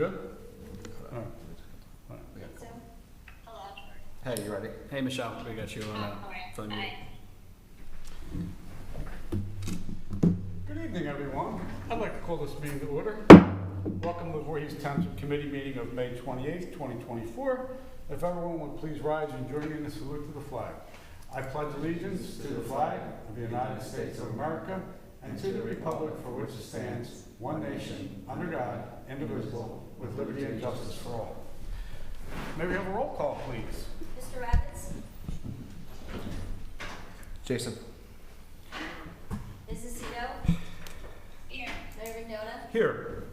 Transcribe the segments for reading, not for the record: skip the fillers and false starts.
good? All right. So, hello. Hey, you ready? Hey, Michelle, we got you on phone mute. Good evening, everyone. I'd like to call this meeting to order. Welcome to the Voorhees Township Committee meeting of May 28th, 2024. If everyone would please rise and join me in the salute to the flag. I pledge allegiance to the flag of the United States of America and to the republic for which it stands, one nation, under God, indivisible, with liberty and justice for all. May we have a roll call, please? Mr. Rabbits? Jason. Mrs. Cito? Here. Mayor Vignona? Here.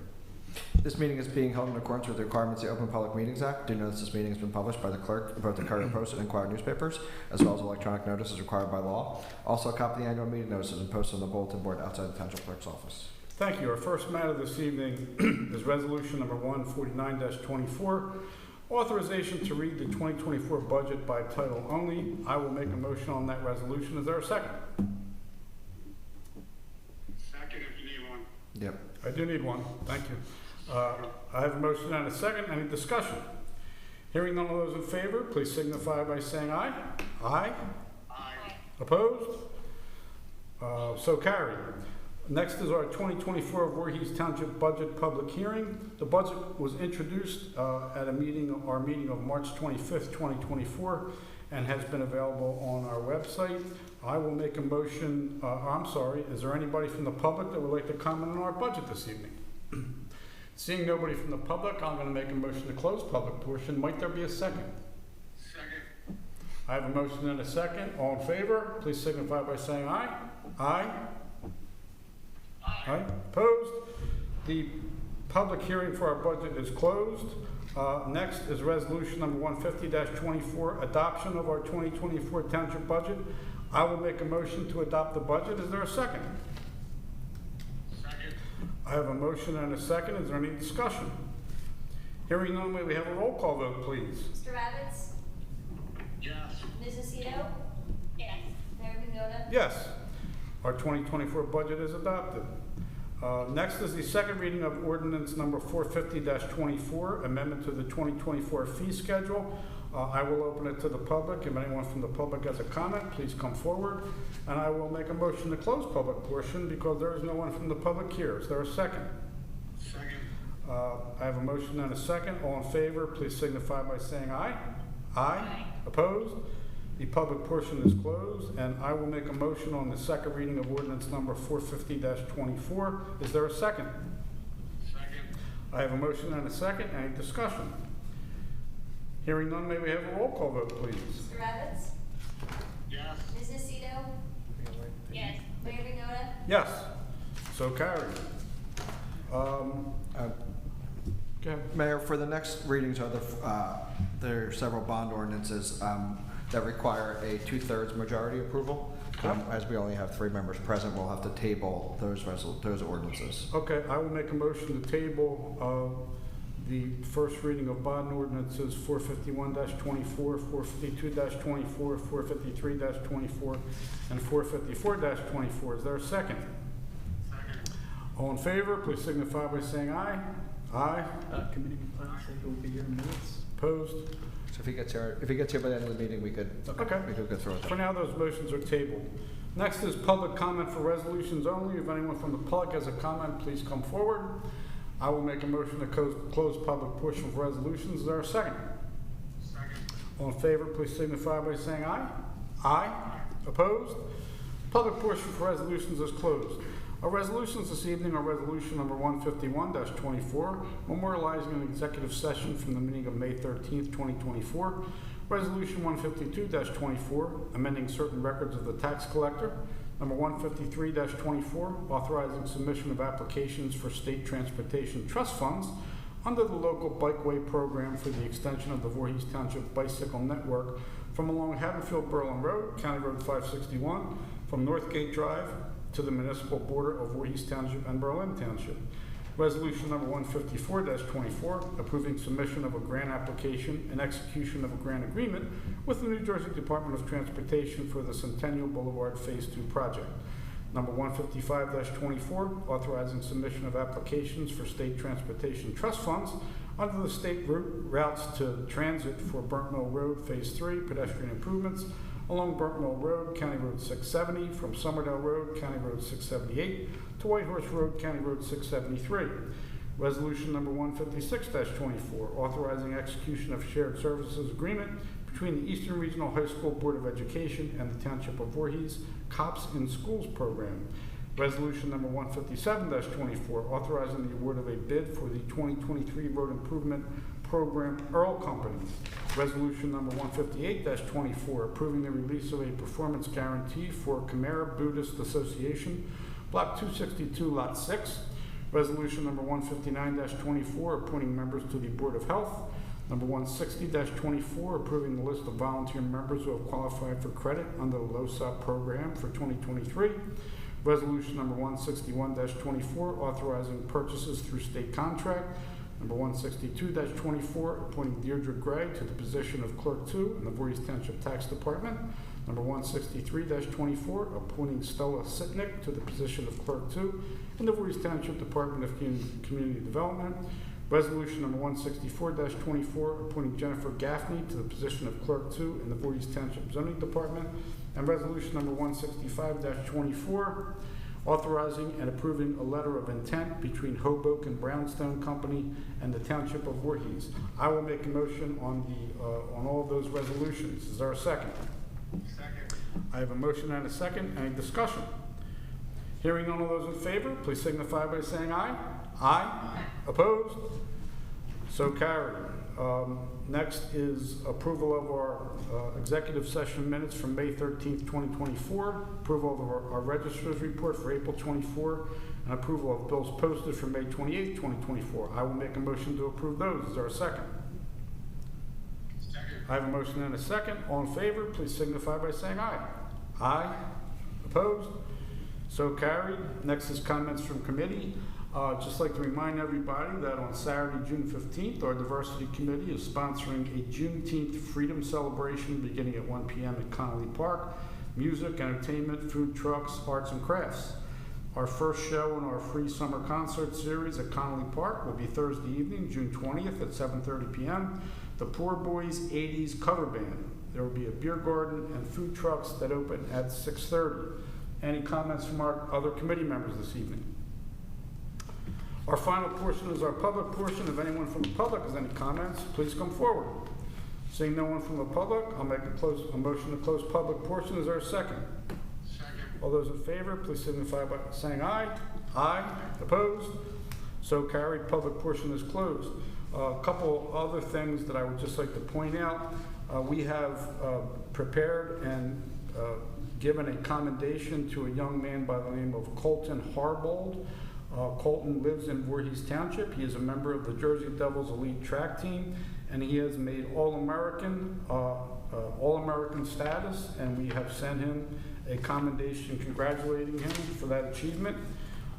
This meeting is being held in accordance with the requirements of the Open Public Meetings Act. Do notice this meeting has been published by the clerk in both the Courier Post and Inquirer newspapers, as well as electronic notice as required by law. Also, a copy of the annual meeting notice has been posted on the bulletin board outside the Township Clerk's office. Thank you. Our first matter this evening is resolution number 149-24, authorization to read the 2024 budget by title only. I will make a motion on that resolution. Is there a second? Second if you need one. Yep. I do need one. Thank you. I have a motion and a second. Any discussion? Hearing none of those in favor, please signify by saying aye. Aye. Aye. Opposed? So carried. Next is our 2024 Voorhees Township Budget Public Hearing. The budget was introduced at our meeting of March 25th, 2024, and has been available on our website. I will make a motion, is there anybody from the public that would like to comment on our budget this evening? Seeing nobody from the public, I'm going to make a motion to close public portion. Might there be a second? Second. I have a motion and a second. All in favor, please signify by saying aye. Aye. Aye. Opposed? The public hearing for our budget is closed. Next is resolution number 150-24, adoption of our 2024 township budget. I will make a motion to adopt the budget. Is there a second? Second. I have a motion and a second. Is there any discussion? Hearing none, may we have a roll call vote, please? Mr. Rabbits? Yes. Mrs. Cito? Yes. Mayor Vignona? Yes. Our 2024 budget is adopted. Next is the second reading of ordinance number 450-24, amendment to the 2024 fee schedule. I will open it to the public. If anyone from the public has a comment, please come forward. And I will make a motion to close public portion because there is no one from the public here. Is there a second? Second. I have a motion and a second. All in favor, please signify by saying aye. Aye. Opposed? The public portion is closed, and I will make a motion on the second reading of ordinance number 450-24. Is there a second? Second. I have a motion and a second. Any discussion? Hearing none, may we have a roll call vote, please? Mr. Rabbits? Yes. Mrs. Cito? Yes. Mayor Vignona? Yes. So carried. Go ahead. Mayor, for the next readings are there are several bond ordinances that require a 2/3 majority approval. As we only have 3 members present, we'll have to table those ordinances. Okay, I will make a motion to table the first reading of bond ordinances 451-24, 452-24, 453-24, and 454-24. Is there a second? Second. All in favor, please signify by saying aye. Aye. Committee plans say he'll be here in minutes. Opposed? So if he gets here by the end of the meeting, we could Okay. go through it. For now, those motions are tabled. Next is public comment for resolutions only. If anyone from the public has a comment, please come forward. I will make a motion to close public portion for resolutions. Is there a second? Second. All in favor, please signify by saying aye. Aye. Opposed? Public portion for resolutions is closed. Our resolutions this evening are resolution number 151-24, memorializing an executive session from the meeting of May 13th, 2024. Resolution 152-24, amending certain records of the tax collector. Number 153-24, authorizing submission of applications for state transportation trust funds under the local bikeway program for the extension of the Voorhees Township bicycle network from along Haddonfield Berlin Road, County Road 561, from Northgate Drive to the municipal border of Voorhees Township and Berlin Township. Resolution number 154-24, approving submission of a grant application and execution of a grant agreement with the New Jersey Department of Transportation for the Centennial Boulevard Phase 2 project. Number 155-24, authorizing submission of applications for state transportation trust funds under the state routes to transit for Burnt Mill Road Phase 3 pedestrian improvements along Burnt Mill Road, County Road 670, from Summerdale Road, County Road 678, to Whitehorse Road, County Road 673. Resolution number 156-24, authorizing execution of shared services agreement between the Eastern Regional High School Board of Education and the Township of Voorhees COPS in Schools program. Resolution number 157-24, authorizing the award of a bid for the 2023 Road Improvement Program Earl Company. Resolution number 158-24, approving the release of a performance guarantee for Khmer Buddhist Association, Block 262, Lot 6. Resolution number 159-24, appointing members to the Board of Health. Number 160-24, approving the list of volunteer members who have qualified for credit under the LOSAP program for 2023. Resolution number 161-24, authorizing purchases through state contract. Number 162-24, appointing Deirdre Gray to the position of Clerk 2 in the Voorhees Township Tax Department. Number 163-24, appointing Stella Sitnick to the position of Clerk 2 in the Voorhees Township Department of Community Development. Resolution number 164-24, appointing Jennifer Gaffney to the position of Clerk 2 in the Voorhees Township Zoning Department. And resolution number 165-24, authorizing and approving a letter of intent between Hoboken Brownstone Company and the Township of Voorhees. I will make a motion on all of those resolutions. Is there a second? Second. I have a motion and a second. Any discussion? Hearing none of those in favor, please signify by saying aye. Aye. Opposed? So carried. Next is approval of our executive session minutes from May 13th, 2024, approval of our registrar's report for April 24, and approval of bills posted for May 28th, 2024. I will make a motion to approve those. Is there a second? Second. I have a motion and a second. All in favor, please signify by saying aye. Aye. Opposed? So carried. Next is comments from committee. Just like to remind everybody that on Saturday, June 15th, our Diversity Committee is sponsoring a Juneteenth Freedom Celebration beginning at 1 p.m. at Connolly Park. Music, entertainment, food trucks, arts and crafts. Our first show in our free summer concert series at Connolly Park will be Thursday evening, June 20th at 7:30 p.m. The Poor Boys 80s Cover Band. There will be a beer garden and food trucks that open at 6:30. Any comments from our other committee members this evening? Our final portion is our public portion. If anyone from the public has any comments, please come forward. Seeing no one from the public, I'll make a motion to close public portion. Is there a second? Second. All those in favor, please signify by saying aye. Aye. Opposed? So carried. Public portion is closed. A couple other things that I would just like to point out. We have prepared and given a commendation to a young man by the name of Colton Harbold. Colton lives in Voorhees Township. He is a member of the Jersey Devils elite track team, and he has made All-American status, and we have sent him a commendation congratulating him for that achievement.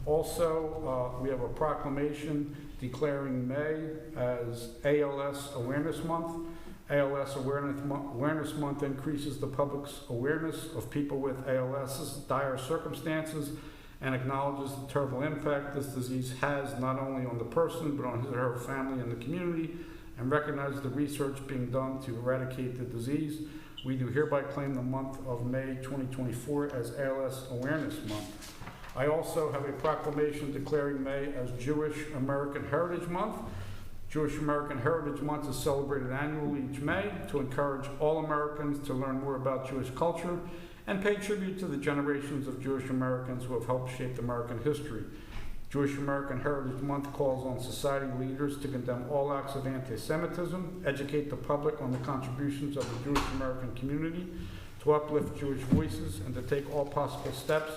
Also, we have a proclamation declaring May as ALS Awareness Month. ALS Awareness Month increases the public's awareness of people with ALS's dire circumstances and acknowledges the terrible impact this disease has not only on the person but on his or her family and the community, and recognizes the research being done to eradicate the disease. We do hereby claim the month of May 2024 as ALS Awareness Month. I also have a proclamation declaring May as Jewish American Heritage Month. Jewish American Heritage Month is celebrated annually each May to encourage all Americans to learn more about Jewish culture and pay tribute to the generations of Jewish Americans who have helped shape American history. Jewish American Heritage Month calls on society leaders to condemn all acts of anti-Semitism, educate the public on the contributions of the Jewish American community, to uplift Jewish voices, and to take all possible steps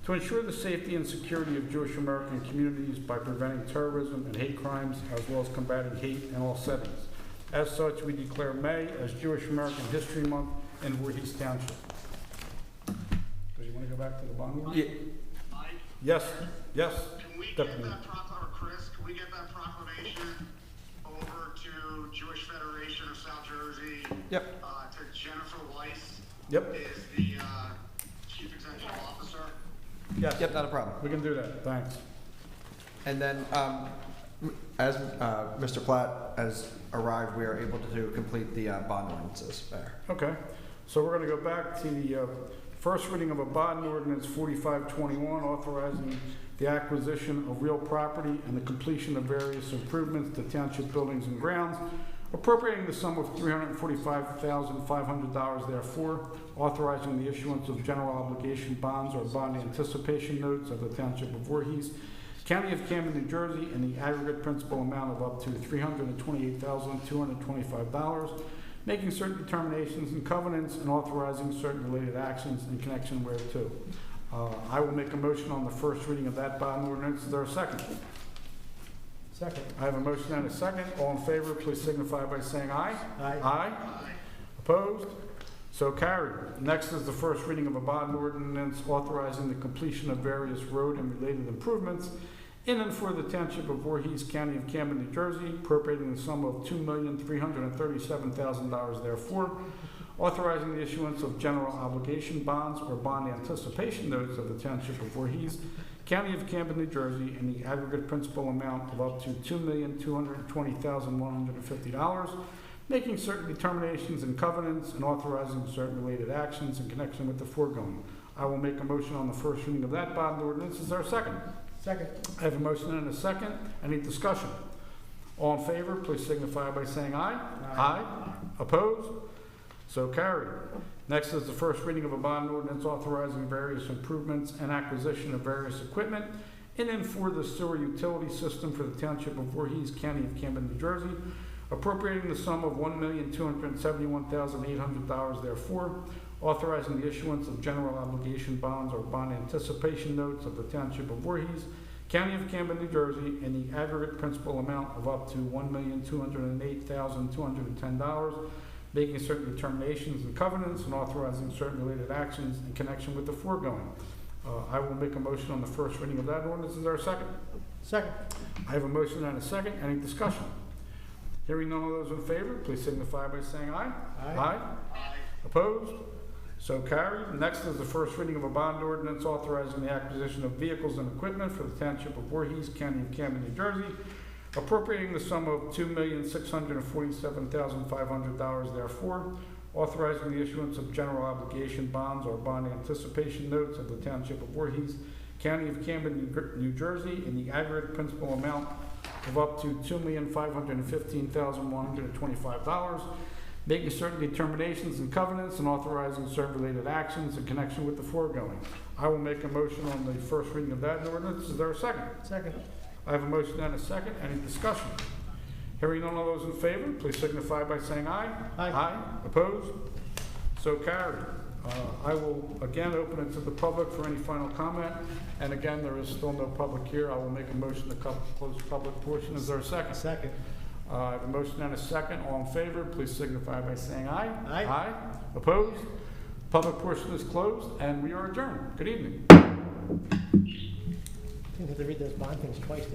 to ensure the safety and security of Jewish American communities by preventing terrorism and hate crimes, as well as combating hate in all settings. As such, we declare May as Jewish American History Month in Voorhees Township. Do you want to go back to the bond one? Yeah. Mike, Yes, yes. can we get Deputy. that Chris, can we get that proclamation over to Jewish Federation of South Jersey? Yep. To Jennifer Weiss. Yep. Is the Chief Executive Officer. Yes. Yep, not a problem. We can do that, thanks. And then, as Mr. Platt has arrived, we are able to complete the bond ordinances there. Okay, so we're gonna go back to the first reading of a bond ordinance 4521, authorizing the acquisition of real property and the completion of various improvements to township buildings and grounds, appropriating the sum of $345,500 therefore, authorizing the issuance of general obligation bonds or bond anticipation notes of the Township of Voorhees, County of Camden, New Jersey, in the aggregate principal amount of up to $328,225, making certain determinations and covenants and authorizing certain related actions in connection thereto. I will make a motion on the first reading of that bond ordinance. Is there a second? Second. I have a motion and a second. All in favor, please signify by saying aye. Aye. Aye. Opposed? So carried. Next is the first reading of a bond ordinance authorizing the completion of various road and related improvements in and for the Township of Voorhees, County of Camden, New Jersey, appropriating the sum of $2,337,000 therefore, authorizing the issuance of general obligation bonds or bond anticipation notes of the Township of Voorhees, County of Camden, New Jersey, in the aggregate principal amount of up to $2,220,150, making certain determinations and covenants and authorizing certain related actions in connection with the foregoing. I will make a motion on the first reading of that bond ordinance. Is there a second? Second. I have a motion and a second. Any discussion? All in favor, please signify by saying aye. Aye. Opposed? So carried. Next is the first reading of a bond ordinance authorizing various improvements and acquisition of various equipment in and for the sewer utility system for the Township of Voorhees, County of Camden, New Jersey, appropriating the sum of $1,271,800 therefore, authorizing the issuance of general obligation bonds or bond anticipation notes of the Township of Voorhees, County of Camden, New Jersey, in the aggregate principal amount of up to $1,208,210, making certain determinations and covenants and authorizing certain related actions in connection with the foregoing. I will make a motion on the first reading of that ordinance. Is there a second? Second. I have a motion and a second. Any discussion? Hearing none of those in favor, please signify by saying aye. Aye. Opposed? So carried. Next is the first reading of a bond ordinance authorizing the acquisition of vehicles and equipment for the Township of Voorhees, County of Camden, New Jersey, appropriating the sum of $2,647,500 therefore, authorizing the issuance of general obligation bonds or bond anticipation notes of the Township of Voorhees, County of Camden, New Jersey, in the aggregate principal amount of up to $2,515,125, making certain determinations and covenants and authorizing certain related actions in connection with the foregoing. I will make a motion on the first reading of that ordinance. Is there a second? Second. I have a motion and a second. Any discussion? Hearing none of those in favor, please signify by saying aye. Aye. Opposed? So carried. I will again open it to the public for any final comment. And again, there is still no public here. I will make a motion to close the public portion. Is there a second? Second. I have a motion and a second. All in favor, please signify by saying aye. Aye. Opposed? Public portion is closed, and we are adjourned. Good evening. You have to read those bond things twice.